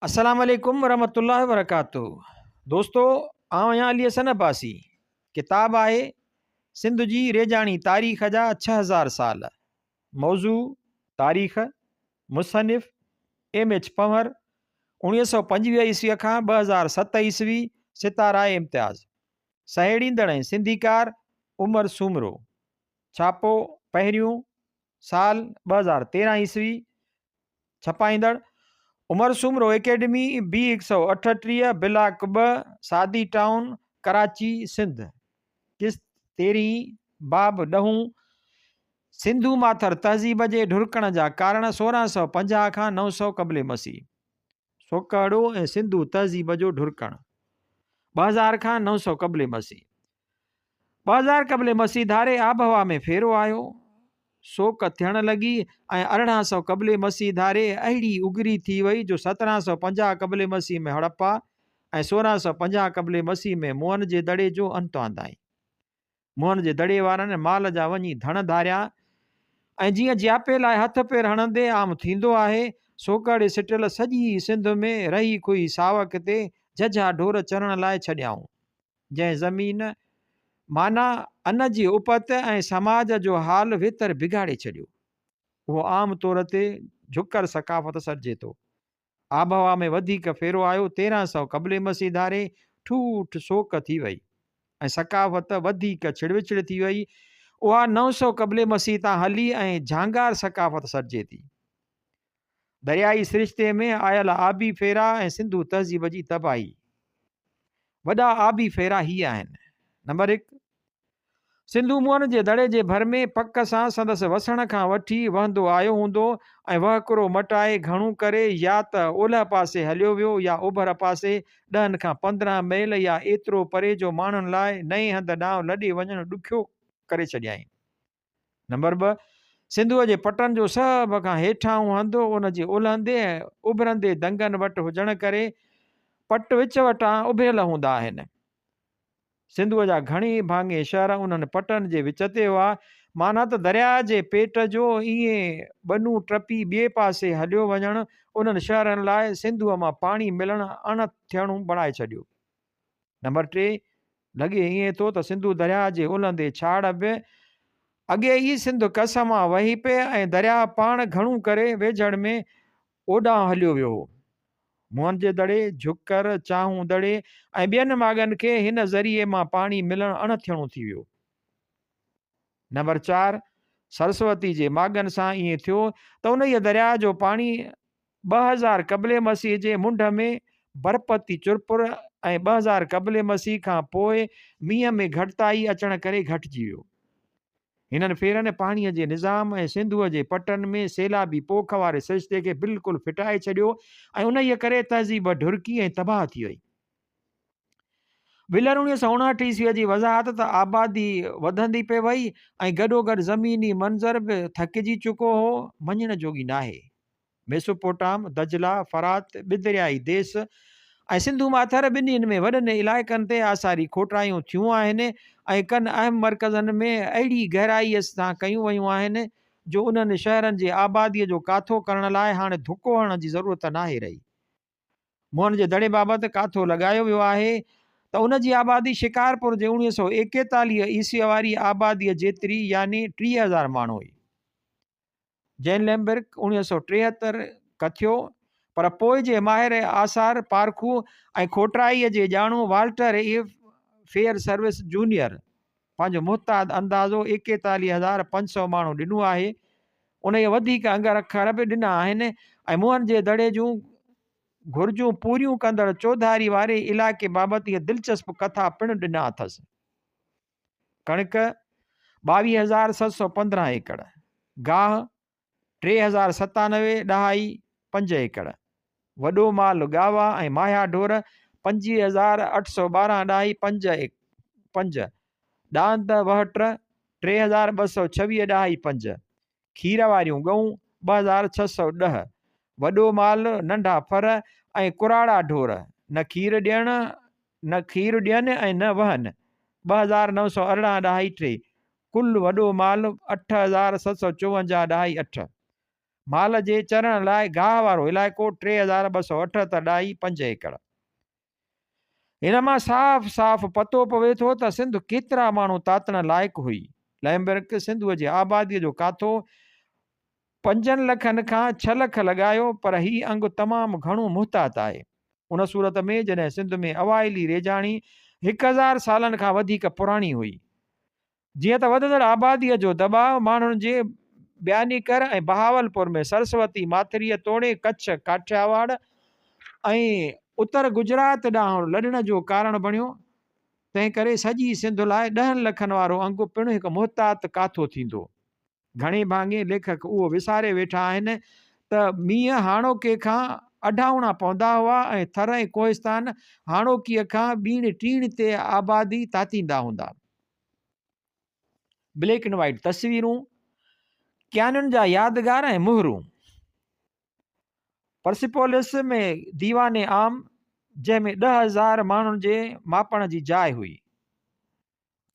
अस्सलाम वालेकुम वरहमतुल्लाहि वबरकातुहू। दोस्तों, आउं आहियां अली हसन अब्बासी। किताब आहे सिंध जी रेजाणी तारीख़ जा 6000 साल। मौज़ू तारीख़, मुसनिफ़ एम.एच. पंवर, 1925 ईस्वीअ खां 2007 ईस्वी, सितारा इम्तियाज़। सहेड़ींदड़ ऐं सिंधीकार उमर सूमरो। छापो पहिरियों साल 2013 ईस्वी। छपाईंदड़ उमर सूमरो एकेडमी बी 138 ब्लाक 2 सादी टाउन कराची सिंध। किस्त 13 बाब 10 सिंधु माथर तहज़ीब जे ढुरकण जा कारण 1650 खां 900 क़ब्ल मसीह। सोकड़ो ऐं सिंधु तहज़ीब जो ढुरकण 2000 खां 900 क़ब्ल मसीह। 2000 क़ब्ल मसीह धारे आबहवा में फेरो आयो, सोक थियण लॻी ऐं 1800 क़ब्ल मसीह धारे अहिड़ी उगरी थी वई जो 1750 क़ब्ल मसीह में हड़प्पा ऐं 1650 क़ब्ल मसीह में मुअन जे दड़े जो अंत आंदाई। मुअन जे दड़े वारनि माल जा वञी धण धारिया ऐं जीअं जियापे लाइ हथ पेर हणंदे आम थींदो आहे, सोकड़े सिटियल सॼी सिंध में रही खुई सावक ते झझा ढोर चरण लाइ छॾियाऊं, जंहिं ज़मीन माना अन जी उपत ऐं समाज जो हाल वेतर बिगाड़े छॾियो। उहो आम तौर ते झुकर सकाफ़त सॾिजे थो। आबहवा में वधीक फेरो आयो 1300 क़ब्ल मसीह धारे ठूठ सोक थी वई ऐं सकाफ़त वधीक छिड़विछड़ थी वई। उहा 900 क़ब्ल मसीह तां हली ऐं झांगार सकाफ़त सॾिजे थी। दरियाई सिरिश्ते में आयल आबी फेरा ऐं सिंधु तहज़ीब जी तबाही। वॾा आबी फेरा ही आहिनि। नंबर 1, सिंधु मुअन जे दड़े जे भर में पक सां संदसि वसण खां वठी वहंदो आयो हूंदो ऐं वहकिरो मटाए घणो करे या त ओलह पासे हलियो वियो या ओभर पासे 10 खां 15 मैल या एतिरो परे जो माण्हुनि लाइ नए हंध ॾांहुं लॾे वञणु ॾुखियो करे छॾियईं। नंबर 2, सिंधूअ जे पटनि जो सभ खां हेठां हंधु उन जे ओलहंदे ऐं उभरंदे दंगनि वटि हुजण करे पट विच वटां उभियल हूंदा आहिनि। सिंधूअ जा घणी भाङे शहर उन्हनि पटनि जे विच ते हुआ, माना त दरिया जे पेट जो ईअं बनू टपी ॿिए पासे हलियो वञणु उन्हनि शहरनि लाइ सिंधूअ मां पाणी मिलणु अण थियणु बणाए छॾियो। नंबर 3, लॻे ईअं थो त सिंधु दरिया जे उलंदे छाड़ बि अॻे ई सिंध कस मां वही पिए ऐं दरिया पाण घणो करे वेझड़ में ओॾां हलियो वियो हो। मुअन जे दड़े झुकर चाहूं दड़े ऐं ॿियनि माॻनि खे हिन ज़रिए मां पाणी मिलणु अण थियणो थी वियो। नंबर 4, सरस्वती जे माॻनि सां ईअं थियो त उन दरिया जो पाणी 2000 क़ब्ल मसीह जे मुंड में बरपती चुरपुर ऐं 2000 क़ब्ल मसीह खां पोइ मींहं में घटिताई अचण करे घटिजी वियो। हिननि फेरनि पाणीअ जे निज़ाम ऐं सिंधूअ जे पटनि में सैलाबी पोख वारे सिरिश्ते खे बिल्कुलु फिटाए छॾियो ऐं उन करे तहज़ीब ढुरकी ऐं तबाह थी वई। विलर 1959 ईस्वीअ जी वज़ाहत त आबादी वधंदी पे वई ऐं गॾोगॾु ज़मीनी मंज़र बि थकिजी चुको हो, मञण जोगी नाहे। मेसोपोटाम, दजला, फरात, ॿिदरियाई देश ऐं सिंधु माथर ॿिन्हिनि में वॾनि इलाइक़नि ते आसारी खोटायूं थियूं आहिनि ऐं कनि अहम मर्कज़नि में अहिड़ी गहराईअ सां कयूं वयूं आहिनि जो उन्हनि शहरनि जे आबादीअ जो काथो करण लाइ हाणे धुको हणण जी ज़रूरत नाहे रही। मुअन जे दड़े बाबति काथो लॻायो वियो आहे त उन जी आबादी शिकारपुर जे 1941 ईस्वीअ वारी आबादीअ जेतिरी यानी 30,000 माण्हू हुई। जैन लैम्बर्ग 1973 कथियो, पर पोइ जे माहिर आसार पारखू ऐं खोटराईअ जे ॼाणू Walter a fair service junior पंहिंजो मुहताद अंदाज़ो 41,500 माण्हू ॾिनो आहे। उन वधीक अंग अखर बि ॾिना आहिनि ऐं मुअन जे दड़े जूं घुर्जूं पूरियूं कंदड़ चौधारी वारे इलाइक़े बाबति इहा दिलचस्प कथा पिणु ॾिना अथसि। कणिक 22,715 एकड़, गाह 3,097 ॾहाई 5 एकड़, वॾो माल गावा ऐं माया ढोर 25,812 ॾहाई 5, ॾांद वहट 3,226 ॾहाई 5, खीर वारियूं गऊं 2,610, वॾो माल नंढा फर ऐं कुराड़ा ढोर न खीर ॾियनि ऐं न वहनि 2,918 ॾहाई 3, कुल वॾो माल 8,754 ॾहाई 8। माल जे चरण लाइ गाह वारो इलाइक़ो 3278 ॾाई 5 एकड़। हिन मां साफ़ साफ़ पतो पवे थो त सिंध केतिरा माण्हू तातण लाइक़ु हुई। लैम्बर्क सिंधूअ जी आबादीअ जो काथो 5 लखनि खां 6 लख लॻायो, पर ही अंग तमामु घणो मुहतात आहे। उन सूरत में जॾहिं सिंध में अवाइली रेजाणी 1000 सालनि खां वधीक पुराणी हुई। जीअं त वधंदड़ आबादीअ जो दबाव माण्हुनि जे बयानी कर ऐं बहावलपुर में सरस्वती माथिरीअ तोड़े कच्छ काठियावाड़ ऐं उत्तर गुजरात ॾांहुं लॾण जो कारण बणियो। तंहिं करे सॼी सिंध लाइ 10 लखनि वारो अंगु पिणु हिकु मुहतात काथो थींदो। घणे भाङे लेखक उहो विसारे वेठा आहिनि त मींहं हाणोके खां अढावणा पवंदा हुआ ऐं थर ऐं कोहिस्तान हाणोकीअ खां ॿीण टीण ते आबादी तातींदा हूंदा। ब्लैक एंड वाइट तस्वीरूं, क्यानुनि जा यादगार ऐं मुहरूं। परसिपोलिस में दीवाने आम, जंहिंमें 10,000 माण्हुनि जे मापण जी जाइ हुई।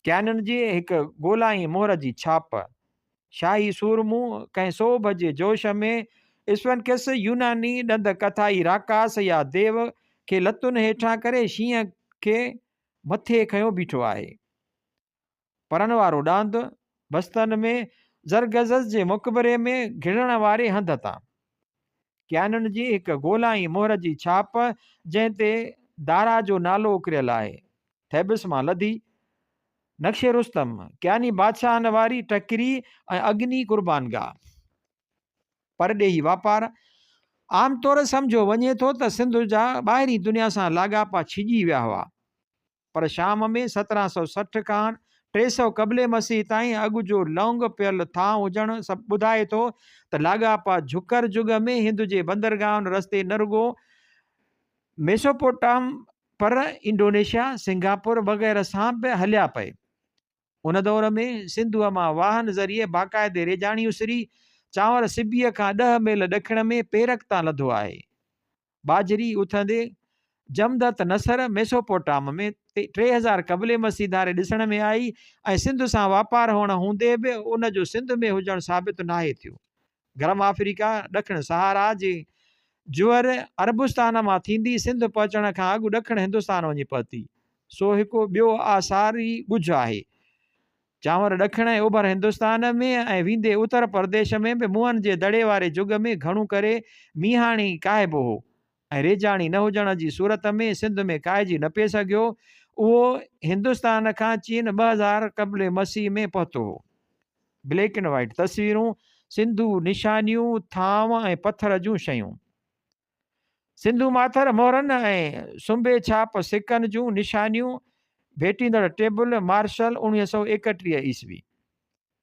क्यानुनि जी हिकु ॻोल्हाई मोहर जी छाप। शाही सूरमूं कंहिं सोभ जे जोश में स्फिंक्स यूनानी ॾंद कथाई राकास या देव खे लतुनि हेठां करे शींहं खे मथे खयों बीठो आहे। परन वारो ॾांद बस्तन में ज़रगज़स जे मक़बरे में घिरण वारे हंध तां। क्यानुनि जी हिकु ॻोल्हाई मोहर जी छाप, जंहिं ते दारा जो नालो उकरियल आहे। थेबिस मां लधी नक्शे रुस्तम, क्यानी बादशाहनि वारी टकरी ऐं अग्नि कुर्बानगाह। परॾेही वापार। आमतौर सम्झो वञे थो त सिंध जा ॿाहिरीं दुनिया सां लाॻापा छिॼी विया हुआ, पर शाम में 1760 खां 300 क़बले मसीह ताईं अॻु जो लौंग पियल थां हुजणु सभु ॿुधाए थो त लाॻापा झुकर जुग में हिंद जे बंदरगाहनि रस्ते न रुगो मेसोपोटाम पर इंडोनेशिया, सिंगापुर वग़ैरह सां बि हलिया पए। उन दौर में सिंधूअ मां वाहन ज़रिए बाक़ाइदे रेजाणी उसरी चांवर सिबीअ खां 10 मील ॾखिण में पेरक तां लधो आहे। बाजरी उथंदे जमदत नसर मेसोपोटाम में 3000 क़बले मसीह धारे ॾिसण में आई ऐं सिंध सां वापारु हुअण हूंदे बि उन जो सिंध में हुजणु साबित नाहे थियो। गरम अफ्रीका ॾखिण सहारा जे जुअर अरबुस्तान मां थींदी सिंध पहुचण खां अॻु ॾखिण हिंदुस्तान वञी पहुती, सो हिकु ॿियो आसारी ॻुझ आहे। चांवर ॾखिण ऐं ओभर हिंदुस्तान में ऐं वेंदे उत्तर प्रदेश में बि मुंहनि जे दड़े वारे जुग में घणो करे मींहाणी काइबो हो ऐं रेजाणी न हुजण जी सूरत में सिंध में काइजी न पिए सघियो। उहो हिंदुस्तान खां चीन 2000 क़बले मसीह में पहुतो हो। ब्लैक एंड वाइट तस्वीरूं, सिंधू निशानियूं, थांव ऐं पत्थर जूं शयूं। सिंधू माथर मोहरनि ऐं सुंबे छाप सिकनि जूं निशानियूं, भेटींदड़ टेबल मार्शल 1931 ईस्वी।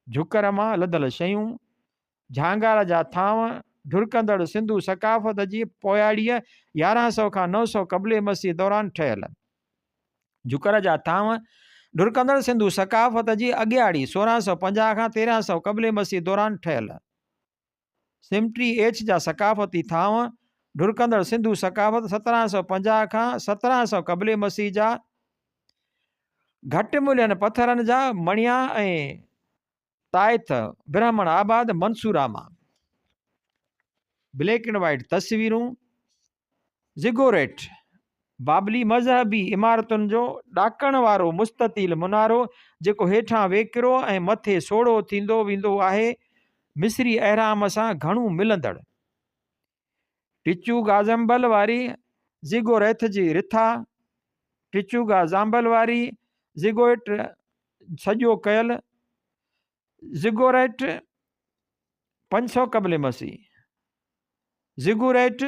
झुकर मां लदल शयूं, झांगार जा थांव, ढुरकंदड़ सिंधू सकाफ़त जी पोयाड़ीअ 1100 खां 900 क़बले मसीह दौरान ठहियल। झुकर जा थांव ढुरकंदड़ सिंधू सकाफ़त जी अॻियाड़ी 1650 खां 1300 क़बले मसीह दौरान ठहियल। सिमट्री एच जा सकाफ़ती थांव ढुरकंदड़ सिंधू सकाफ़त 1750 खां 1700 क़बले मसीह जा। घटि मुल्यनि पत्थरनि जा मणिया ऐं ताइथ ब्राह्मण आबाद मंसूरा मां। ब्लैक एंड वाइट तस्वीरूं, ज़िगोरेट बाबली मज़हबी इमारतुनि जो ॾाकण वारो मुस्ततील मुनारो जेको हेठां वेकिरो ऐं मथे सोढ़ो थींदो वेंदो आहे, मिस्री अहराम सां घणो मिलंदड़। टिचूगा ज़ंबल वारी ज़िगोरेथ जी रिथा, टिचूगा ज़ांबल वारी ज़िगोरेट सॼो कयल। ज़िगोरेट 500 क़बले मसीह। ज़िगुरेट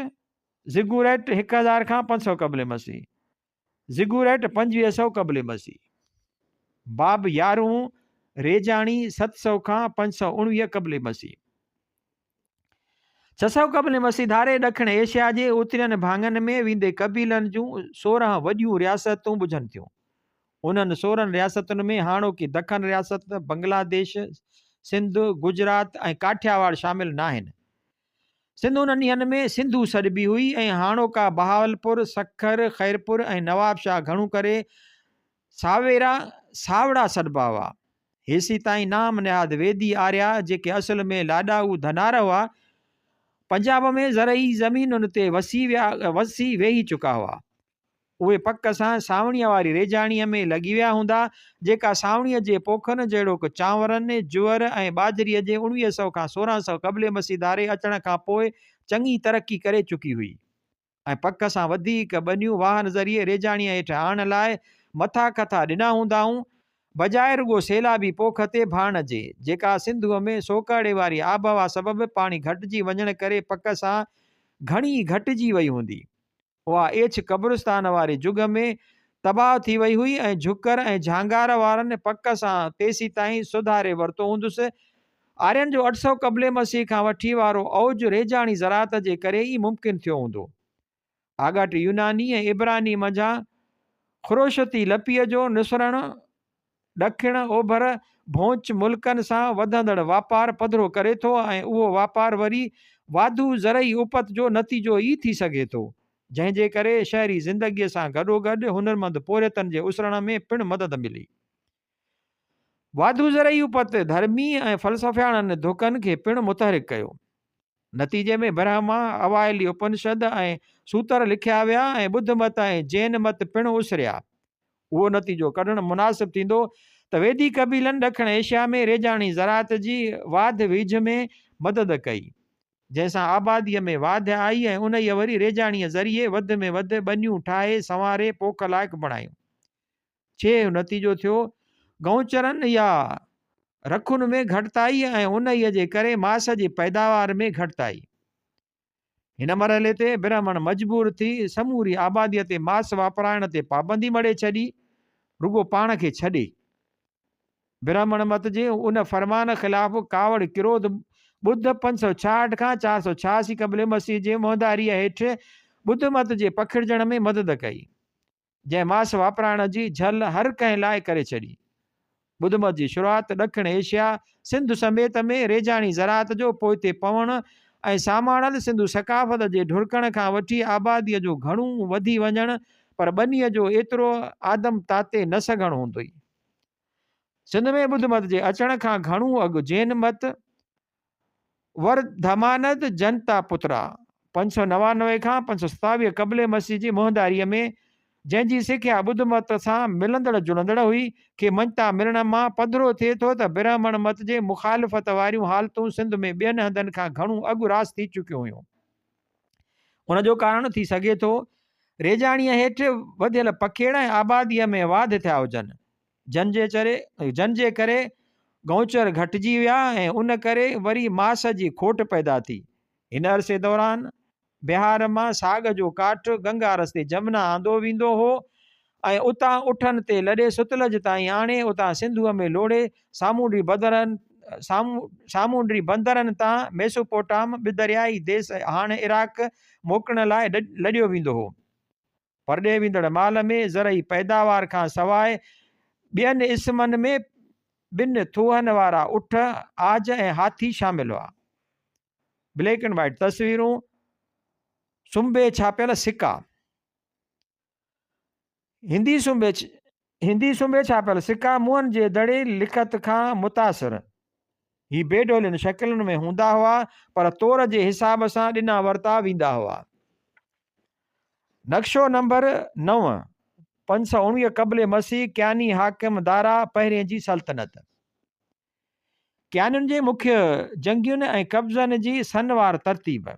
1000 खां 500 क़बले मसीह। ज़िगुरेट 2500 क़बले मसीह। बाब यारूं रेजाणी 700 खां 519 क़बले मसीह। 600 क़बले मसीह धारे ॾखिण एशिया जे उतरियनि भाङनि में वेंदे क़बीलनि जूं 16 वॾियूं रियासतूं बुझनि थियूं। उन्हनि 16 रियासतुनि में हाणोकी दखन रियासत, बांग्लादेश, सिंध, गुजरात ऐं काठियावाड़ शामिल न आहिनि। सिंध उन्हनि ॾींहनि में सिंधू सॾिबी हुई ऐं हाणोका बहावलपुर, सखर, ख़ैरपुर ऐं नवाबशाह घणो करे सावड़ा सॾिबा हुआ। हेसी ताईं नाम निहाद वेदी आर्या जेके असल में लाॾाऊ धनार हुआ, पंजाब में ज़रई ज़मीनुनि ते वसी वेही चुका हुआ। उहे पक सां सावणीअ वारी रेजाणीअ में लॻी विया हूंदा, जेका सावणीअ जे पोखनि जहिड़ो चांवरनि, जुअर ऐं ॿाजरीअ जे 1900 खां 1600 क़बले मसीह धारे अचण खां पोइ चङी तरक़ी करे चुकी हुई ऐं पक सां वधीक ॿनियूं वाहन ज़रिए रेजाणीअ हेठि आणण लाइ मथा कथा ॾिना हूंदाऊं, बजाए रुॻो सैलाबी पोख ते भाण जे, जेका सिंधूअ में सोकाड़े वारी आबहवा सबबि पाणी घटिजी वञण करे पक सां घणी घटिजी वई हूंदी। उहा एछ क़ब्रिस्तान वारे जुग में तबाह थी वई हुई ऐं झुकर ऐं झांगार वारनि पक सां तेसी ताईं सुधारे वरितो हूंदुसि। आर्यन जो 800 क़बले मसीह खां वठी वारो औज रेजाणी ज़रात जे करे ई मुमकिन थियो हूंदो। आगाटी यूनानी ऐं इब्रानी मंझां ख़ुरोशती लपीअ जो निसरणु ॾखिण ओभर भोंच मुल्कनि सां वधंदड़ वापार पधिरो करे थो ऐं उहो वापार वरी वाधू ज़रई उपत जो नतीजो ई थी सघे थो, जंहिंजे करे शहरी ज़िंदगीअ सां गॾोगॾु हुनरमंद पोरियतनि जे उसरण में पिणु मदद मिली। वाधू ज़रई उपत धर्मी ऐं फ़लसफ़ियाणनि धोखनि खे पिणु मुतहरिक कयो। नतीजे में ब्रह्मा, अवाइली उपनिषद ऐं सूत्र लिखिया विया ऐं ॿुध मत ऐं जैन मत पिणु उसरिया। उहो नतीजो कढणु मुनासिबु थींदो त वेदी कबीलनि ॾखिण एशिया में रेजाणी ज़रात जी वाध विझ में मदद कई, जंहिंसां आबादीअ में वाध आई ऐं उन ई वरी रेजाणीअ ज़रिए वधि में वधि ॿनियूं ठाहे संवारे पोख लाइक़ु बणायूं। 6 नतीजो थियो गऊंचरनि या रखुनि में घटिताई ऐं उन ई जे करे मास जी पैदावार में घटिताई। हिन मरहले ते ब्राह्मण मजबूर थी समूरी आबादीअ ते मास वापराइण ते पाबंदी मड़े छॾी, रुगो पाण खे छॾे। ब्राह्मण मत जे उन फरमान ख़िलाफ़ कावड़ किरोध ॿुध 566 खां 486 क़बले मसीह जे मोहदारीअ हेठि ॿुध मत जे पखिड़जण में मदद कई, जंहिं मास वापराइण जी झल हर कंहिं लाइ करे छॾी। ॿुध मत जी शुरूआति ॾखिण एशिया सिंध समेत में रेजाणी ज़रात जो पोइते पवण ऐं सामाणल सिंधु सकाफ़त जे ढुरकण खां वठी आबादीअ जो घणो वधी वञण, पर ॿनीअ जो एतिरो आदम ताते न सघणु हूंदो ई। सिंध में ॿुध मत जे अचण खां घणो अॻु जैन मत वर्धमानद जनता पुत्रा 599 खां 527 क़बले मसीह जी मोहदारीअ में, जंहिंजी सिख्या ॿुध मत सां मिलंदड़ जुलंदड़ हुई, खे मञता मिलण मां पधिरो थिए थो त ब्राह्मण मत जे मुखालिफ़त वारियूं हालतूं सिंध में ॿियनि हंधनि खां घणो अॻु रास थी चुकियूं हुयूं। उनजो कारण थी सघे थो रेजाणीअ हेठि वधियल पखेड़ ऐं आबादीअ में वाध थिया हुजनि, जंहिंजे करे गौचर घटिजी विया ऐं उन करे वरी मास जी खोट पैदा थी। हिन अरसे दौरान बिहार मां साग जो काठ गंगा रस्ते जमुना आंदो वेंदो हो ऐं उतां उठनि ते लॾे सुतलज ताईं आणे उतां सिंधूअ में लोड़े सामूंडी बंदरनि तां मेसोपोटाम ॿिदरियाई देश हाणे इराक मोकिलण लाइ लॾियो वेंदो हो। परॾे वेंदड़ माल में ज़रई पैदावार खां सवाइ ॿियनि इस्मनि में 2 थूहनि वारा उठ, आज ऐं हाथी शामिल हुआ। ब्लैक एंड वाइट तस्वीरूं, सुंबे छापियल सिक्का। हिंदी सुंबे छापियल सिक्का मुंहनि जे दड़े लिखत खां मुतासिर ही बेडोलिन शकिलनि में हूंदा हुआ, पर तौर जे हिसाब सां ॾिना वरिता वेंदा हुआ। नक्शो नंबर 9 519 क़बले मसीह क्यानी हाकिम दारा पहिरें जी सल्तनत। क्यानियुनि जे मुख्य जंगियुनि ऐं कब्ज़नि जी सनवार तरतीब।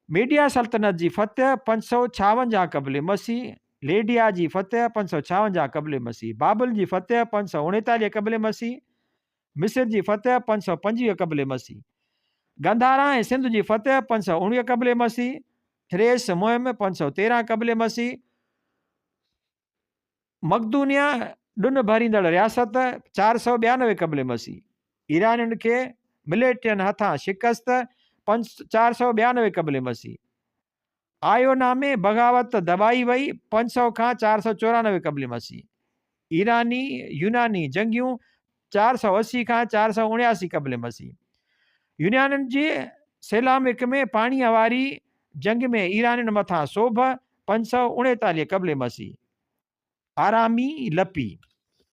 मीडिया सल्तनत जी फतह 556 क़बले मसीह, लेडिया जी फतह 556 क़बले मसीह, बाबल जी फतह 539 क़बले मसीह, मिस्र जी फतह 525 क़बले मसीह, गंधारा ऐं सिंध जी फतह 519 क़बले मसीह, थ्रेस मुहिम 513 क़बले मसीह, मकदूनिया ॾुन भरींदड़ रियासत 492 क़बले मसीह, ईरानियुनि खे मिलेटियन हथां शिकस्त 492 क़बले मसीह, आयोना में बग़ावत दबाई वई 500 खां 494 क़बले मसीह, ईरानी यूनानी जंगियूं 480 खां 479 क़बले मसीह, यूनानियुनि जी सेलामिक में पाणीअ वारी जंग में ईरानियुनि मथां सोभ 539 क़बले मसीह, आरामी लपी।